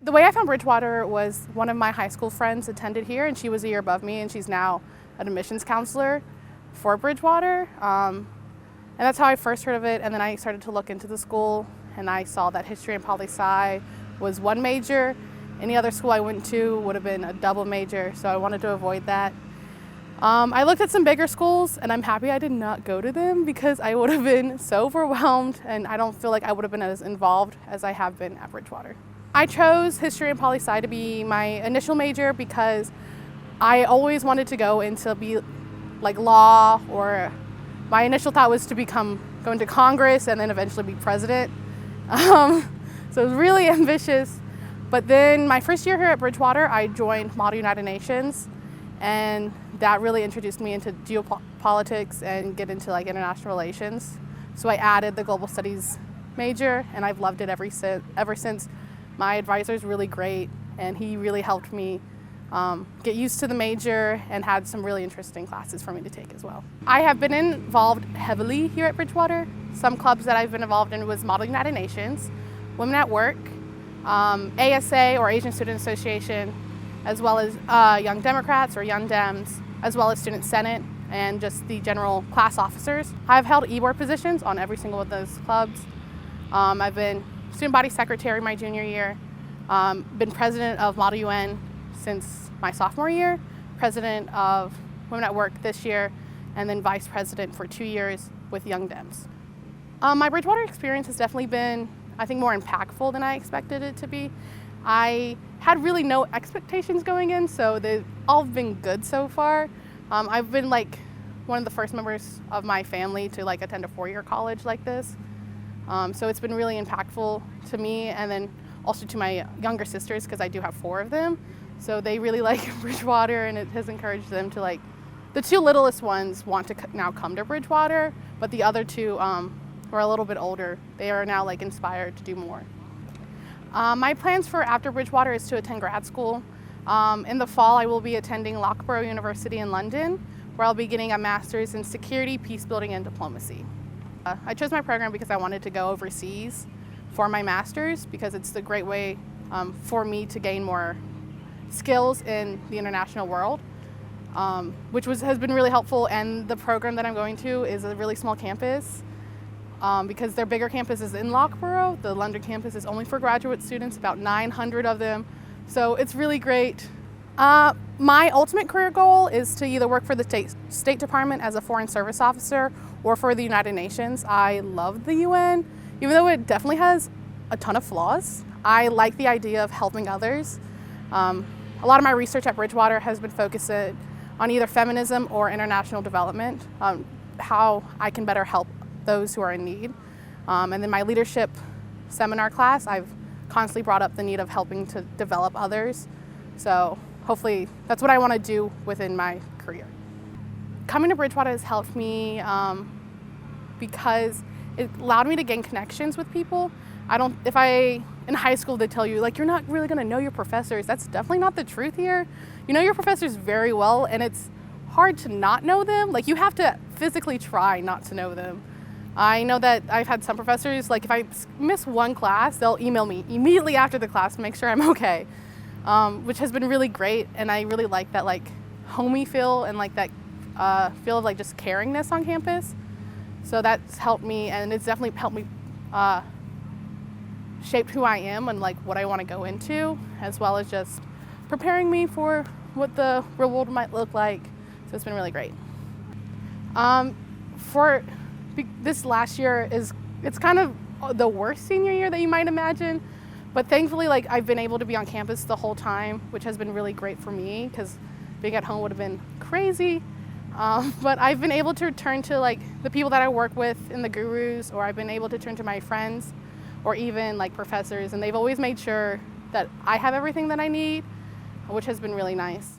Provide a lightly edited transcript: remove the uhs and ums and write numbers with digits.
The way I found Bridgewater was one of my high school friends attended here, and she was a year above me, and she's now an admissions counselor for Bridgewater. And that's how I first heard of it, and then I started to look into the school, and I saw that history and poli-sci was one major. Any other school I went to would have been a double major, so I wanted to avoid that. I looked at some bigger schools, and I'm happy I did not go to them because I would have been so overwhelmed, and I don't feel like I would have been as involved as I have been at Bridgewater. I chose history and poli-sci to be my initial major because I always wanted to go into be like law, or my initial thought was to go into Congress and then eventually be president. So it was really ambitious. But then my first year here at Bridgewater, I joined Model United Nations, and that really introduced me into geopolitics and get into like international relations. So I added the global studies major, and I've loved it ever since. My advisor is really great, and he really helped me get used to the major and had some really interesting classes for me to take as well. I have been involved heavily here at Bridgewater. Some clubs that I've been involved in was Model United Nations, Women at Work, ASA or Asian Student Association, as well as Young Democrats or Young Dems, as well as Student Senate and just the general class officers. I've held e-board positions on every single one of those clubs. I've been student body secretary my junior year, been president of Model UN since my sophomore year, president of Women at Work this year, and then vice president for 2 years with Young Dems. My Bridgewater experience has definitely been, I think, more impactful than I expected it to be. I had really no expectations going in, so they've all been good so far. I've been like one of the first members of my family to like attend a 4-year college like this. So it's been really impactful to me, and then also to my younger sisters, because I do have 4 of them. So they really like Bridgewater, and it has encouraged them to like, the 2 littlest ones want to now come to Bridgewater, but the other 2 who are a little bit older, they are now like inspired to do more. My plans for after Bridgewater is to attend grad school. In the fall, I will be attending Loughborough University in London, where I'll be getting a master's in security, peace building, and diplomacy. I chose my program because I wanted to go overseas for my master's, because it's the great way for me to gain more skills in the international world, which has been really helpful. And the program that I'm going to is a really small campus, because their bigger campus is in Loughborough. The London campus is only for graduate students, about 900 of them. So it's really great. My ultimate career goal is to either work for the State Department as a Foreign Service Officer or for the United Nations. I love the UN, even though it definitely has a ton of flaws. I like the idea of helping others. A lot of my research at Bridgewater has been focused on either feminism or international development, how I can better help those who are in need. And then my leadership seminar class, I've constantly brought up the need of helping to develop others. So hopefully that's what I want to do within my career. Coming to Bridgewater has helped me because it allowed me to gain connections with people. In high school they tell you like you're not really going to know your professors. That's definitely not the truth here. You know your professors very well, and it's hard to not know them. Like, you have to physically try not to know them. I know that I've had some professors, like if I miss one class, they'll email me immediately after the class to make sure I'm okay, which has been really great. And I really like that like homey feel and like that feel of like just caringness on campus. So that's helped me, and it's definitely helped me shape who I am and like what I want to go into, as well as just preparing me for what the real world might look like. So it's been really great. This last year it's kind of the worst senior year that you might imagine, but thankfully like I've been able to be on campus the whole time, which has been really great for me, because being at home would have been crazy. But I've been able to turn to like the people that I work with in the gurus, or I've been able to turn to my friends or even like professors, and they've always made sure that I have everything that I need, which has been really nice.